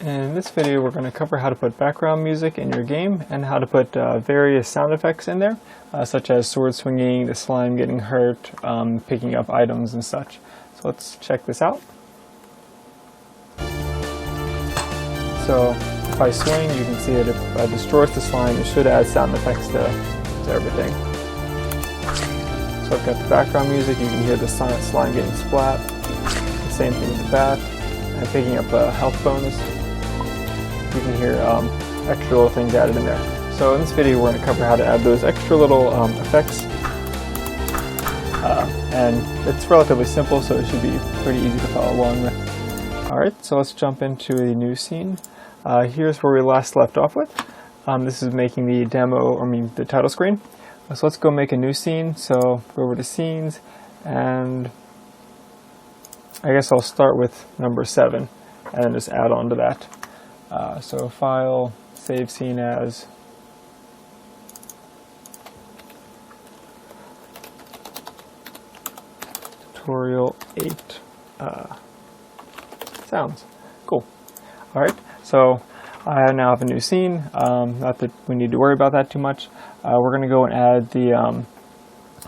In this video we're going to cover how to put background music in your game and how to put various sound effects in there, such as sword swinging, the slime getting hurt, picking up items and such. So let's check this out. So if I swing, you can see that if I destroy the slime, it should add sound effects to everything. So I've got the background music, you can hear the slime getting splat, the same thing with the bat, and picking up a health bonus. You can hear extra little things added in there. So in this video we're going to cover how to add those extra little effects, and it's relatively simple, so it should be pretty easy to follow along with. Alright, so let's jump into the new scene. Here's where we last left off with. This is making the the title screen. So let's go make a new scene. So go over to scenes, and I guess I'll start with number 7 and then just add on to that. So file, save scene as tutorial 8 sounds. Cool. Alright, so I now have a new scene. Not that we need to worry about that too much. We're going to go and add the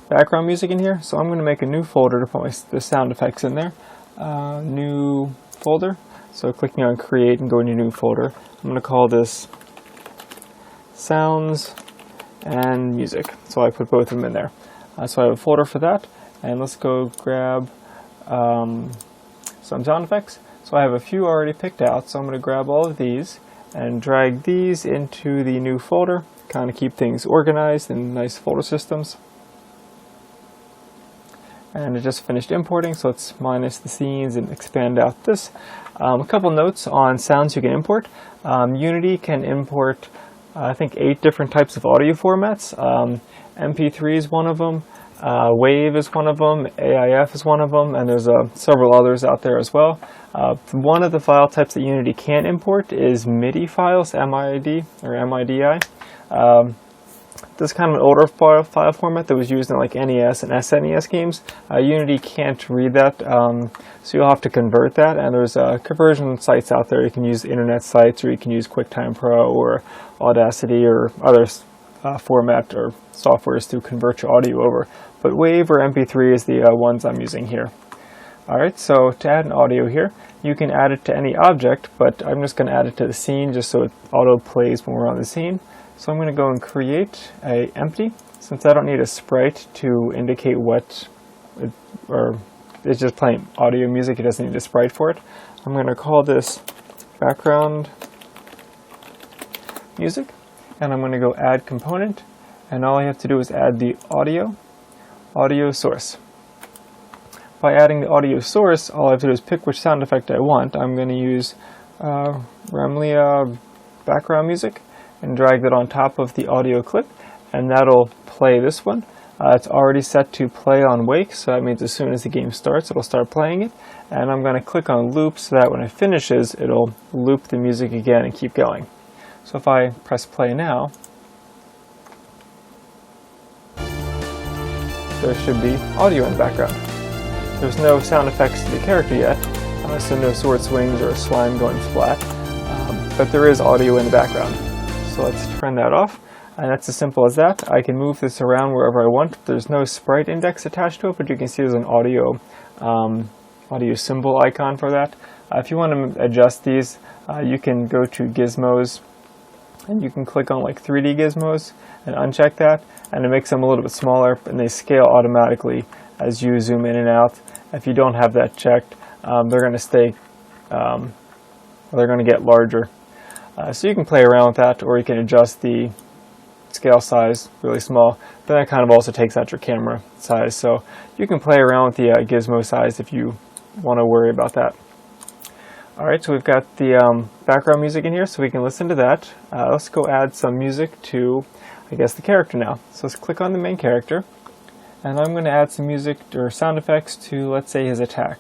background music in here. So I'm going to make a new folder to put the sound effects in there. New folder. So clicking on create and going to new folder. I'm going to call this sounds and music. So I put both of them in there. So I have a folder for that. And let's go grab some sound effects. So I have a few already picked out. So I'm going to grab all of these and drag these into the new folder. Kind of keep things organized in nice folder systems. And it just finished importing, so let's minus the scenes and expand out this. A couple notes on sounds you can import. Unity can import, I think, 8 different types of audio formats. MP3 is one of them, WAV is one of them, AIF is one of them, and there's several others out there as well. One of the file types that Unity can't import is MIDI files, MID or MIDI. This is kind of an older file format that was used in like NES and SNES games. Unity can't read that, so you'll have to convert that, and there's conversion sites out there. You can use internet sites, or you can use QuickTime Pro or Audacity or other format or softwares to convert your audio over. But WAV or MP3 is the ones I'm using here. Alright, so to add an audio here, you can add it to any object, but I'm just going to add it to the scene just so it auto plays when we're on the scene. So I'm going to go and create a empty, since I don't need a sprite to indicate or it's just playing audio music, it doesn't need a sprite for it. I'm going to call this background music, and I'm going to go add component, and all I have to do is add the audio source. By adding the audio source, all I have to do is pick which sound effect I want. I'm going to use Remlia background music and drag that on top of the audio clip, and that'll play this one. It's already set to play on wake, so that means as soon as the game starts it'll start playing it, and I'm going to click on loop so that when it finishes it'll loop the music again and keep going. So if I press play now, there should be audio in the background. There's no sound effects to the character yet, so no sword swings or slime going splat, but there is audio in the background. So let's turn that off, and that's as simple as that. I can move this around wherever I want. There's no sprite index attached to it, but you can see there's an audio symbol icon for that. If you want to adjust these, you can go to gizmos, and you can click on like 3D gizmos and uncheck that, and it makes them a little bit smaller, and they scale automatically as you zoom in and out. If you don't have that checked, they're going to stay, they're going to get larger. So you can play around with that, or you can adjust the scale size really small, but that kind of also takes out your camera size. So you can play around with the gizmo size if you want to worry about that. Alright, so we've got the background music in here, so we can listen to that. Let's go add some music to, I guess, the character now. So let's click on the main character, and I'm going to add some music or sound effects to, let's say, his attack.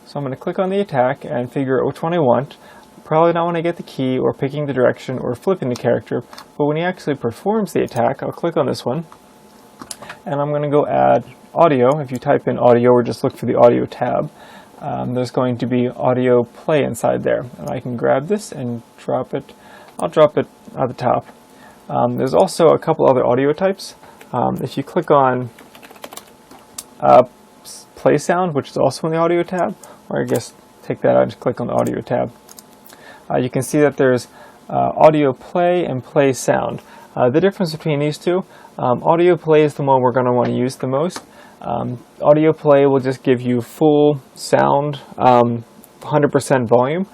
So I'm going to click on the attack and figure out which one I want. Probably not when I get the key or picking the direction or flipping the character, but when he actually performs the attack, I'll click on this one, and I'm going to go add audio. If you type in audio or just look for the audio tab, there's going to be audio play inside there. And I can grab this and drop it. I'll drop it at the top. There's also a couple other audio types. If you click on play sound, which is also in the audio tab, or I guess take that out and just click on the audio tab, you can see that there's audio play and play sound. The difference between these two, audio play is the one we're going to want to use the most. Audio play will just give you full sound, 100% volume.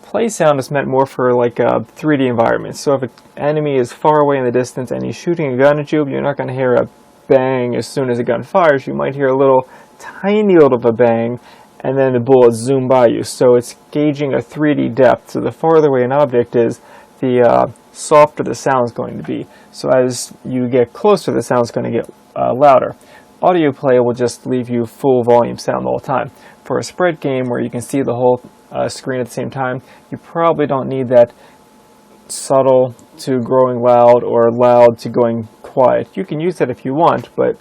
Play sound is meant more for like a 3D environment. So if an enemy is far away in the distance and he's shooting a gun at you, you're not going to hear a bang as soon as the gun fires. You might hear a little tiny little of a bang, and then the bullets zoom by you. So it's gauging a 3D depth. So the farther away an object is, the softer the sound is going to be. So as you get closer, the sound is going to get louder. Audio play will just leave you full volume sound the whole time. For a spread game where you can see the whole screen at the same time, you probably don't need that subtle to growing loud or loud to going quiet. You can use that if you want, but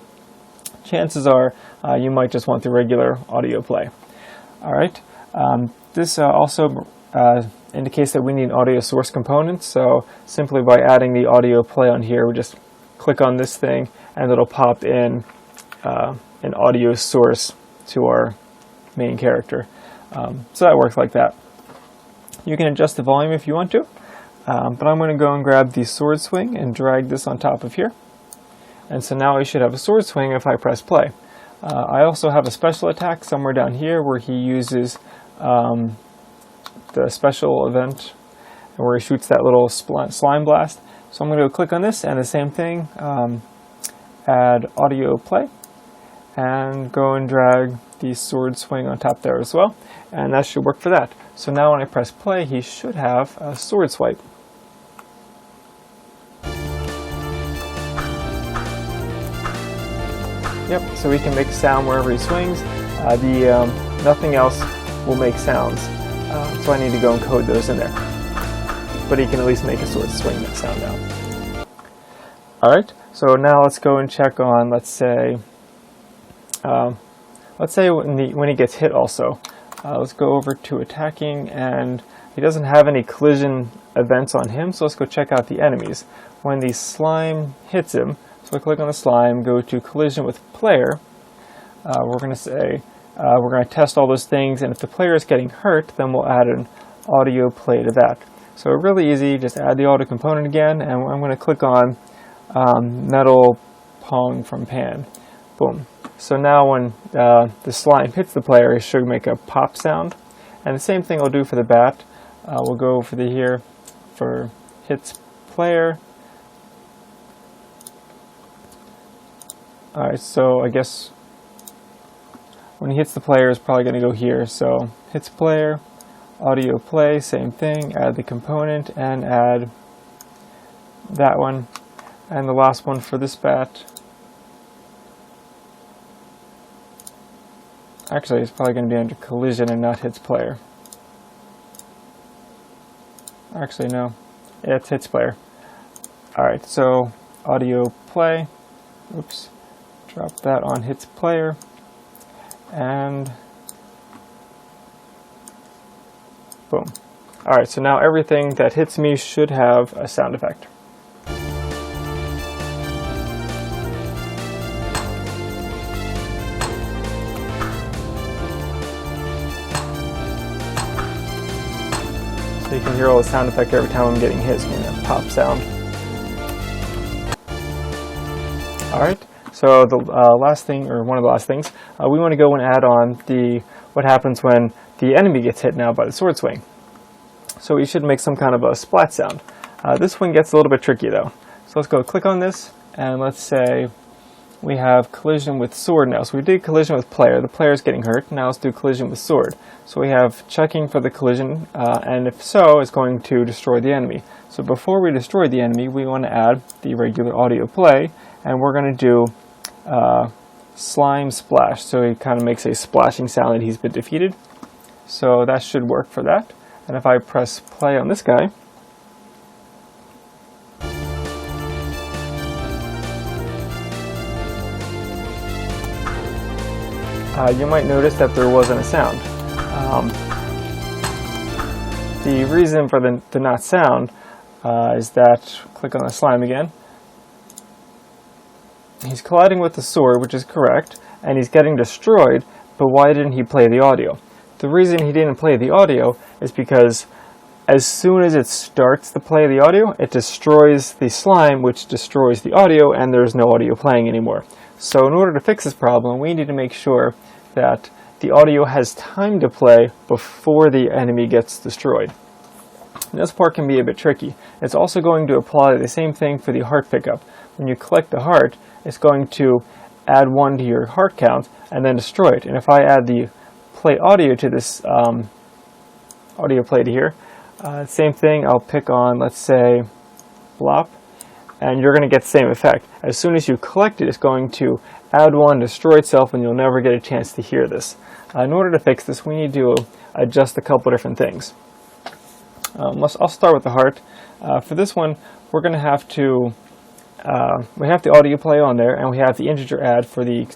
chances are you might just want the regular audio play. Alright, this also indicates that we need an audio source component, so simply by adding the audio play on here, we just click on this thing and it'll pop in an audio source to our main character. So that works like that. You can adjust the volume if you want to, but I'm going to go and grab the sword swing and drag this on top of here. And so now I should have a sword swing if I press play. I also have a special attack somewhere down here where he uses the special event where he shoots that little slime blast. So I'm going to click on this and the same thing, add audio play, and go and drag the sword swing on top there as well, and that should work for that. So now when I press play, he should have a sword swipe. Yep, so he can make sound wherever he swings. Nothing else will make sounds, so I need to go and code those in there. But he can at least make a sword swing that sound out. Alright, so now let's go and check on, let's say when he gets hit also. Let's go over to attacking, and he doesn't have any collision events on him, so let's go check out the enemies. When the slime hits him, so I click on the slime, go to collision with player, we're going to say, we're going to test all those things, and if the player is getting hurt, then we'll add an audio play to that. So really easy, just add the audio component again, and I'm going to click on metal pong from pan. Boom. So now when the slime hits the player, it should make a pop sound. And the same thing I'll do for the bat. We'll go over to here for hits player. Alright, so I guess when he hits the player, it's probably going to go here. So hits player, audio play, same thing, add the component and add that one. And the last one for this bat, actually it's probably going to be under collision and not hits player. Actually no, it's hits player. Alright, so audio play, oops, drop that on hits player, and boom. Alright, so now everything that hits me should have a sound effect. So you can hear all the sound effect every time I'm getting hit. It's going to pop sound. Alright, so the last thing, or one of the last things, we want to go and add on what happens when the enemy gets hit now by the sword swing. So we should make some kind of a splat sound. This one gets a little bit tricky though. So let's go click on this, and let's say we have collision with sword now. So we did collision with player. The player is getting hurt. Now let's do collision with sword. So we have checking for the collision, and if so, it's going to destroy the enemy. So before we destroy the enemy, we want to add the regular audio play, and we're going to do slime splash. So it kind of makes a splashing sound that he's been defeated. So that should work for that. And if I press play on this guy, you might notice that there wasn't a sound. The reason for the not sound is that, click on the slime again, he's colliding with the sword, which is correct, and he's getting destroyed, but why didn't he play the audio? The reason he didn't play the audio is because as soon as it starts to play the audio, it destroys the slime, which destroys the audio, and there's no audio playing anymore. So in order to fix this problem, we need to make sure that the audio has time to play before the enemy gets destroyed. And this part can be a bit tricky. It's also going to apply the same thing for the heart pickup. When you collect the heart, it's going to add 1 to your heart count and then destroy it. And if I add the play audio to this audio play to here, same thing, I'll pick on, let's say, blop, and you're going to get the same effect. As soon as you collect it, it's going to add 1, destroy itself, and you'll never get a chance to hear this. In order to fix this, we need to adjust a couple different things. I'll start with the heart. For this one, we're going to have to, we have the audio play on there, and we have the integer add for the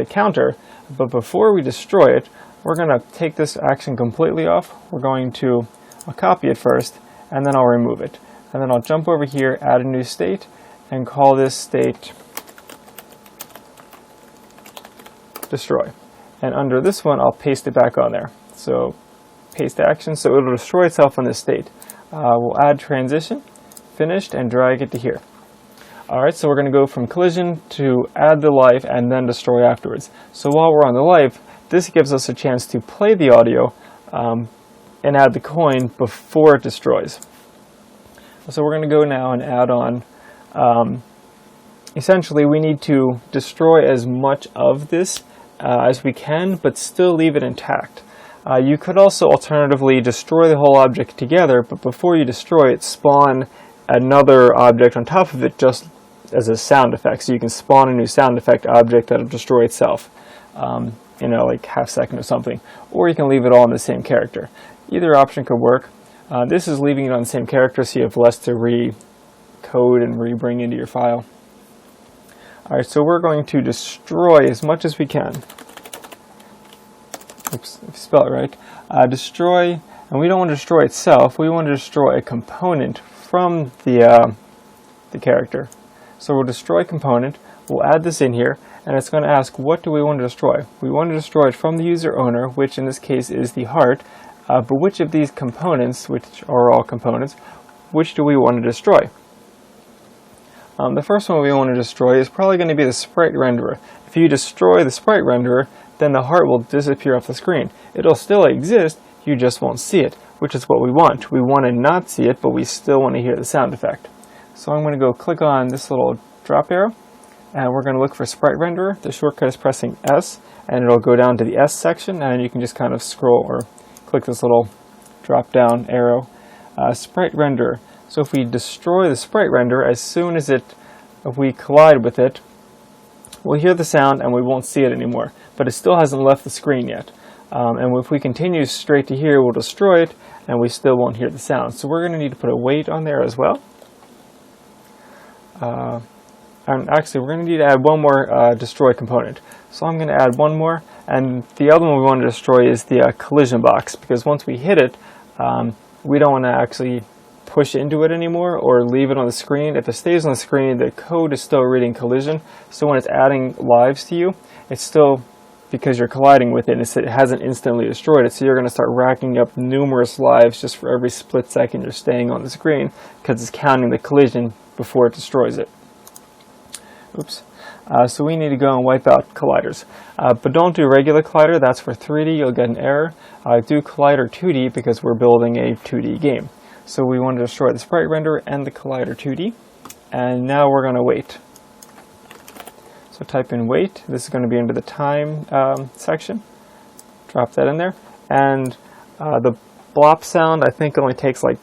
counter, but before we destroy it, we're going to take this action completely off. We're going to I'll copy it first, and then I'll remove it. And then I'll jump over here, add a new state, and call this state destroy. And under this one, I'll paste it back on there. So paste action, so it'll destroy itself in this state. We'll add transition, finished, and drag it to here. Alright, so we're going to go from collision to add the life and then destroy afterwards. So while we're on the life, this gives us a chance to play the audio and add the coin before it destroys. So we're going to go now and add on, essentially we need to destroy as much of this as we can, but still leave it intact. You could also alternatively destroy the whole object together, but before you destroy it, spawn another object on top of it just as a sound effect. So you can spawn a new sound effect object that'll destroy itself, like half second or something. Or you can leave it all in the same character. Either option could work. This is leaving it on the same character, so you have less to re-code and re-bring into your file. Alright, so we're going to destroy as much as we can. Oops, if you spell it right. Destroy, and we don't want to destroy itself, we want to destroy a component from the character. So we'll destroy component, we'll add this in here, and it's going to ask what do we want to destroy. We want to destroy it from the user owner, which in this case is the heart, but which of these components, which are all components, which do we want to destroy? The first one we want to destroy is probably going to be the sprite renderer. If you destroy the sprite renderer, then the heart will disappear off the screen. It'll still exist, you just won't see it, which is what we want. We want to not see it, but we still want to hear the sound effect. So I'm going to go click on this little drop arrow, and we're going to look for sprite renderer. The shortcut is pressing S, and it'll go down to the S section, and you can just kind of scroll or click this little drop down arrow. Sprite renderer. So if we destroy the sprite renderer, as soon as if we collide with it, we'll hear the sound and we won't see it anymore. But it still hasn't left the screen yet. And if we continue straight to here, we'll destroy it and we still won't hear the sound. So we're going to need to put a wait on there as well. And actually, we're going to need to add one more destroy component. So I'm going to add one more, and the other one we want to destroy is the collision box, because once we hit it, we don't want to actually push into it anymore or leave it on the screen. If it stays on the screen, the code is still reading collision, so when it's adding lives to you, it's still, because you're colliding with it, it hasn't instantly destroyed it, so you're going to start racking up numerous lives just for every split second you're staying on the screen, because it's counting the collision before it destroys it. Oops. So we need to go and wipe out colliders. But don't do regular collider, that's for 3D, you'll get an error. Do collider 2D because we're building a 2D game. So we want to destroy the sprite renderer and the collider 2D. And now we're going to wait. So type in wait, this is going to be under the time section. Drop that in there. And the blop sound I think only takes like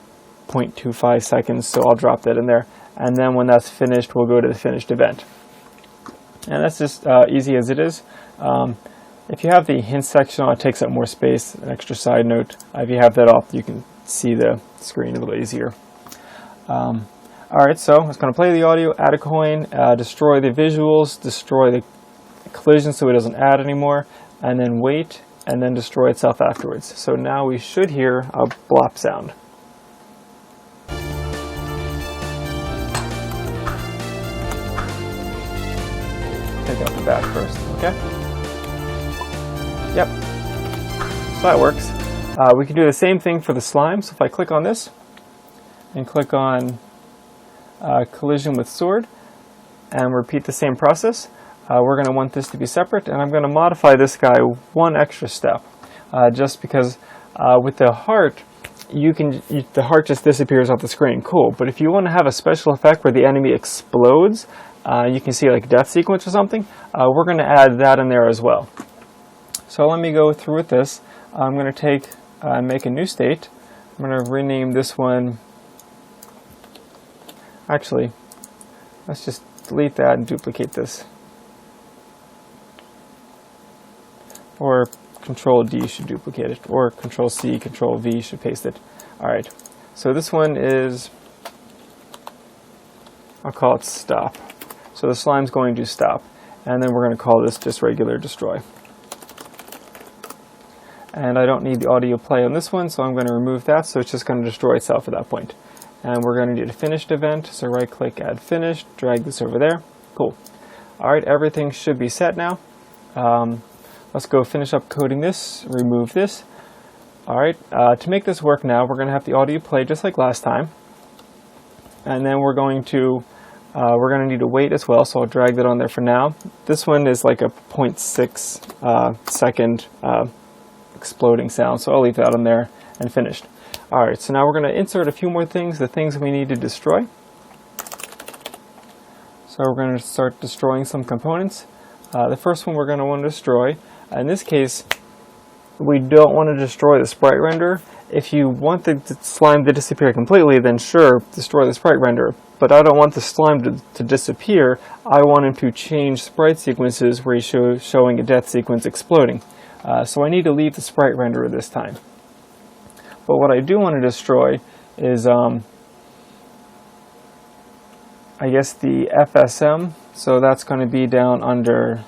0.25 seconds, so I'll drop that in there. And then when that's finished, we'll go to the finished event. And that's just easy as it is. If you have the hint section on, it takes up more space. An extra side note, if you have that off, you can see the screen a little easier. Alright, so it's going to play the audio, add a coin, destroy the visuals, destroy the collision so it doesn't add anymore, and then wait, and then destroy itself afterwards. So now we should hear a blop sound. Take out the bat first, okay? Yep, so that works. We can do the same thing for the slime. So if I click on this and click on collision with sword and repeat the same process, we're going to want this to be separate, and I'm going to modify this guy one extra step just because with the heart, the heart just disappears off the screen. Cool, but if you want to have a special effect where the enemy explodes, you can see like death sequence or something, we're going to add that in there as well. So let me go through with this. I'm going to make a new state. I'm going to rename this one. Actually, let's just delete that and duplicate this. Or Control D should duplicate it, or Control C, Control V should paste it. Alright, so this one is, I'll call it stop. So the slime's going to stop, and then we're going to call this just regular destroy. And I don't need the audio play on this one, so I'm going to remove that, so it's just going to destroy itself at that point. And we're going to need a finished event, so right click, add finished, drag this over there. Cool. Alright, everything should be set now. Let's go finish up coding this, remove this. Alright, to make this work now, we're going to have the audio play just like last time. And then we're going to need to wait as well, so I'll drag that on there for now. This one is like a 0.6 second exploding sound, so I'll leave that on there and finished. Alright, so now we're going to insert a few more things, the things we need to destroy. So we're going to start destroying some components. The first one we're going to want to destroy, in this case, we don't want to destroy the sprite renderer. If you want the slime to disappear completely, then sure, destroy the sprite renderer. But I don't want the slime to disappear. I want him to change sprite sequences where he's showing a death sequence exploding. So I need to leave the sprite renderer this time. But what I do want to destroy is, I guess, the FSM. So that's going to be down under,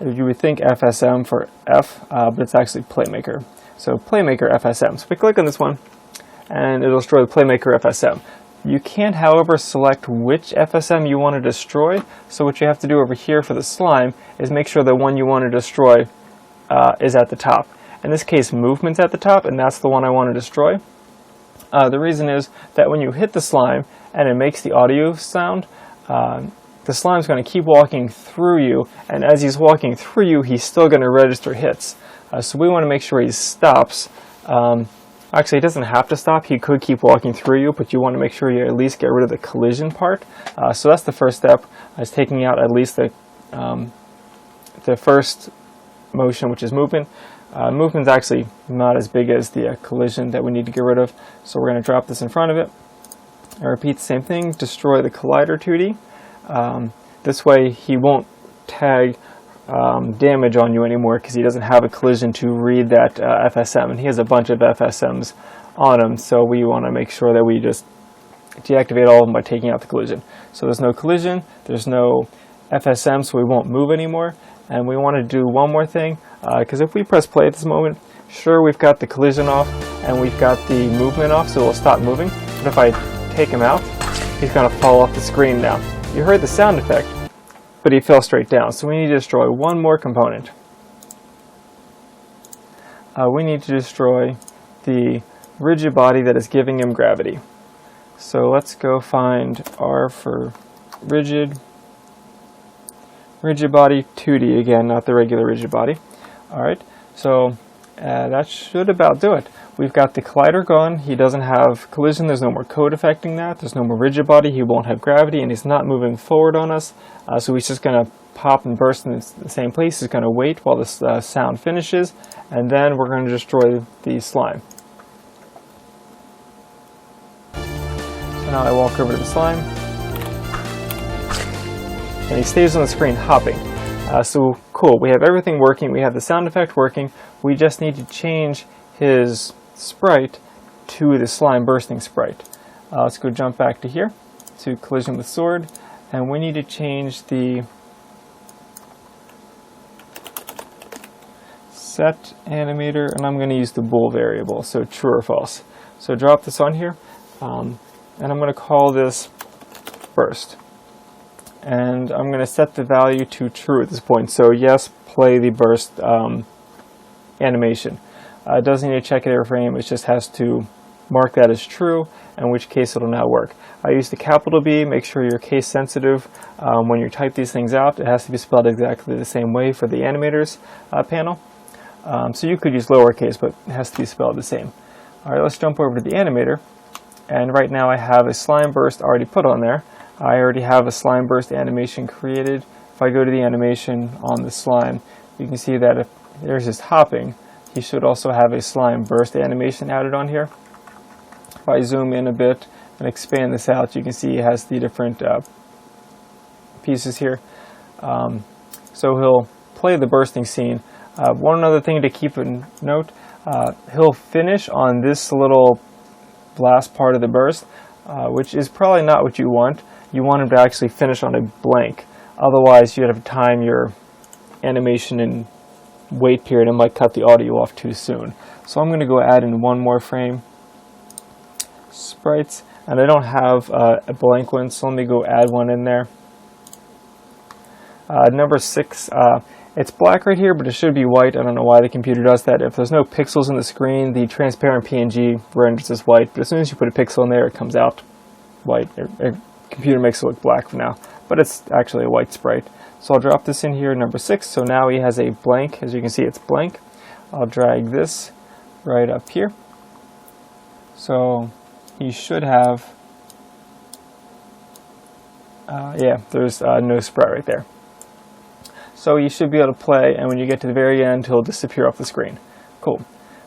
you would think FSM for F, but it's actually Playmaker. So Playmaker FSM. So we click on this one, and it'll destroy the Playmaker FSM. You can, however, select which FSM you want to destroy. So what you have to do over here for the slime is make sure the one you want to destroy is at the top. In this case, movement's at the top, and that's the one I want to destroy. The reason is that when you hit the slime and it makes the audio sound, the slime's going to keep walking through you, and as he's walking through you, he's still going to register hits. So we want to make sure he stops. Actually, he doesn't have to stop. He could keep walking through you, but you want to make sure you at least get rid of the collision part. So that's the first step, is taking out at least the first motion, which is movement. Movement's actually not as big as the collision that we need to get rid of. So we're going to drop this in front of it. And repeat the same thing, destroy the collider 2D. This way he won't tag damage on you anymore because he doesn't have a collision to read that FSM, and he has a bunch of FSMs on him, so we want to make sure that we just deactivate all of them by taking out the collision. So there's no collision, there's no FSM, so we won't move anymore. And we want to do one more thing, because if we press play at this moment, sure, we've got the collision off and we've got the movement off, so it'll stop moving. But if I take him out, he's going to fall off the screen now. You heard the sound effect, but he fell straight down. So we need to destroy one more component. We need to destroy the rigid body that is giving him gravity. So let's go find R for rigid body 2D again, not the regular rigid body. Alright, so that should about do it. We've got the collider gone, he doesn't have collision, there's no more code affecting that, there's no more rigid body, he won't have gravity, and he's not moving forward on us. So he's just going to pop and burst in the same place. He's going to wait while this sound finishes, and then we're going to destroy the slime. So now I walk over to the slime, and he stays on the screen hopping. So cool, we have everything working, we have the sound effect working, we just need to change his sprite to the slime bursting sprite. Let's go jump back to here, to collision with sword, and we need to change the set animator, and I'm going to use the bool variable, so true or false. So drop this on here, and I'm going to call this burst. And I'm going to set the value to true at this point. So yes, play the burst animation. It doesn't need to check it every frame, it just has to mark that as true, in which case it'll now work. I use the capital B, make sure you're case sensitive when you type these things out. It has to be spelled exactly the same way for the animators panel. So you could use lowercase, but it has to be spelled the same. Alright, let's jump over to the animator. And right now I have a slime burst already put on there. I already have a slime burst animation created. If I go to the animation on the slime, you can see that if there's this hopping, he should also have a slime burst animation added on here. If I zoom in a bit and expand this out, you can see it has the different pieces here. So he'll play the bursting scene. One other thing to keep in note, he'll finish on this little last part of the burst, which is probably not what you want. You want him to actually finish on a blank. Otherwise, you'd have to time your animation and wait period and might cut the audio off too soon. So I'm going to go add in one more frame. Sprites, and I don't have a blank one, so let me go add one in there. Number 6, it's black right here, but it should be white. I don't know why the computer does that. If there's no pixels in the screen, the transparent PNG renders as white, but as soon as you put a pixel in there, it comes out white. Computer makes it look black for now, but it's actually a white sprite. So I'll drop this in here, number 6. So now he has a blank. As you can see, it's blank. I'll drag this right up here. So he should have, yeah, there's no sprite right there. So you should be able to play, and when you get to the very end, he'll disappear off the screen. Cool.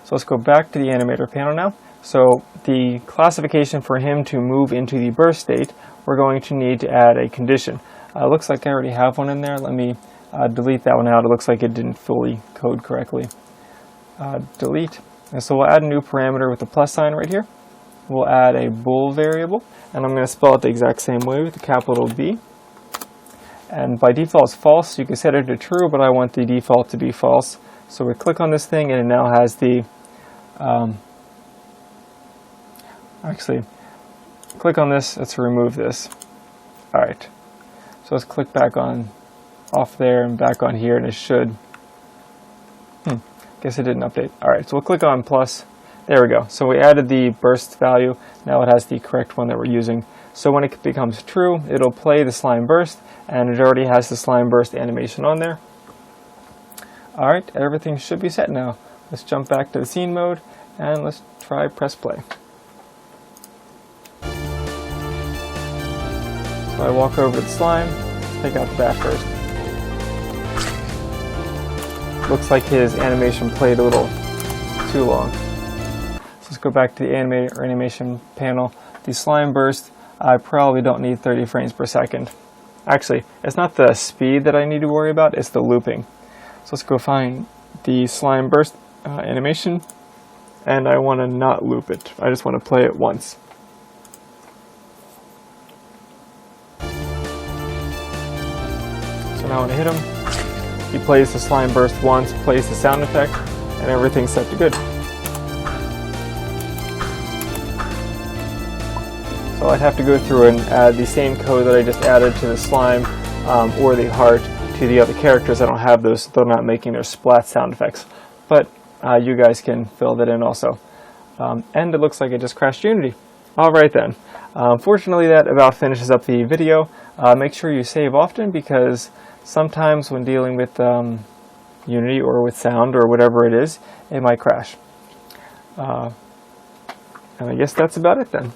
So let's go back to the animator panel now. So the classification for him to move into the burst state, we're going to need to add a condition. Looks like I already have one in there. Let me delete that one out. It looks like it didn't fully code correctly. Delete. And so we'll add a new parameter with the plus sign right here. We'll add a bool variable, and I'm going to spell it the exact same way with the capital B. And by default it's false. You can set it to true, but I want the default to be false. So we click on this thing, and it now has the actually, click on this. Let's remove this. Alright, so let's click back on off there and back on here, and it should guess it didn't update. Alright, so we'll click on plus. There we go. So we added the burst value. Now it has the correct one that we're using. So when it becomes true, it'll play the slime burst, and it already has the slime burst animation on there. Alright, everything should be set now. Let's jump back to the scene mode, and let's try press play. So I walk over to the slime, take out the bat first. Looks like his animation played a little too long. So let's go back to the animation panel. The slime burst, I probably don't need 30 frames per second. Actually, it's not the speed that I need to worry about, it's the looping. So let's go find the slime burst animation, and I want to not loop it. I just want to play it once. So now when I hit him, he plays the slime burst once, plays the sound effect, and everything's set to good. So I'd have to go through and add the same code that I just added to the slime or the heart to the other characters. I don't have those, so they're not making their splat sound effects. But you guys can fill that in also. And it looks like it just crashed Unity. Alright then. Fortunately that about finishes up the video. Make sure you save often, because sometimes when dealing with Unity or with sound or whatever it is, it might crash. And I guess that's about it then.